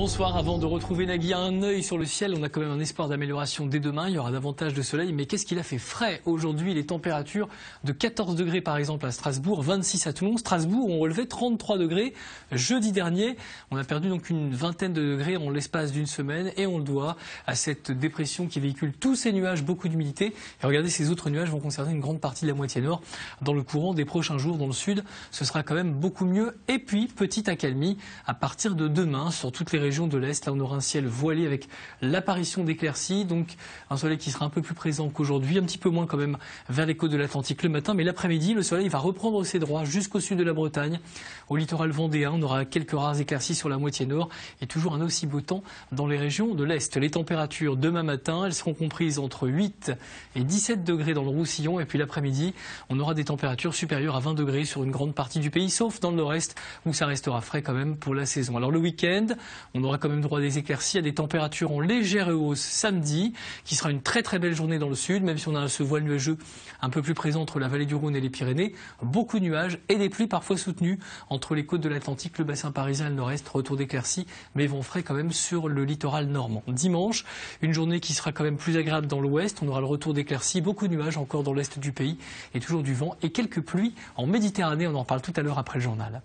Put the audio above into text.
Bonsoir. Avant de retrouver Nagui, un œil sur le ciel, on a quand même un espoir d'amélioration dès demain. Il y aura davantage de soleil, mais qu'est-ce qu'il a fait frais aujourd'hui? Les températures de 14 degrés par exemple à Strasbourg, 26 à Toulon. Strasbourg, on relevait 33 degrés jeudi dernier. On a perdu donc une vingtaine de degrés en l'espace d'une semaine et on le doit à cette dépression qui véhicule tous ces nuages, beaucoup d'humidité. Et regardez, ces autres nuages vont concerner une grande partie de la moitié nord. Dans le courant des prochains jours, dans le sud, ce sera quand même beaucoup mieux. Et puis, petite accalmie à partir de demain sur toutes les régions de l'Est. Là, on aura un ciel voilé avec l'apparition d'éclaircies, donc un soleil qui sera un peu plus présent qu'aujourd'hui, un petit peu moins quand même vers les côtes de l'Atlantique le matin, mais l'après-midi, le soleil va reprendre ses droits jusqu'au sud de la Bretagne. Au littoral vendéen, on aura quelques rares éclaircies sur la moitié nord et toujours un aussi beau temps dans les régions de l'Est. Les températures demain matin, elles seront comprises entre 8 et 17 degrés dans le Roussillon, et puis l'après-midi, on aura des températures supérieures à 20 degrés sur une grande partie du pays, sauf dans le nord-est où ça restera frais quand même pour la saison. Alors le week-end, on aura quand même droit à des éclaircies, à des températures en légère hausse samedi, qui sera une très très belle journée dans le sud, même si on a ce voile nuageux un peu plus présent entre la vallée du Rhône et les Pyrénées. Beaucoup de nuages et des pluies parfois soutenues entre les côtes de l'Atlantique, le bassin parisien et le nord-est. Retour d'éclaircies, mais vent frais quand même sur le littoral normand. Dimanche, une journée qui sera quand même plus agréable dans l'ouest. On aura le retour d'éclaircies, beaucoup de nuages encore dans l'est du pays et toujours du vent et quelques pluies en Méditerranée. On en parle tout à l'heure après le journal.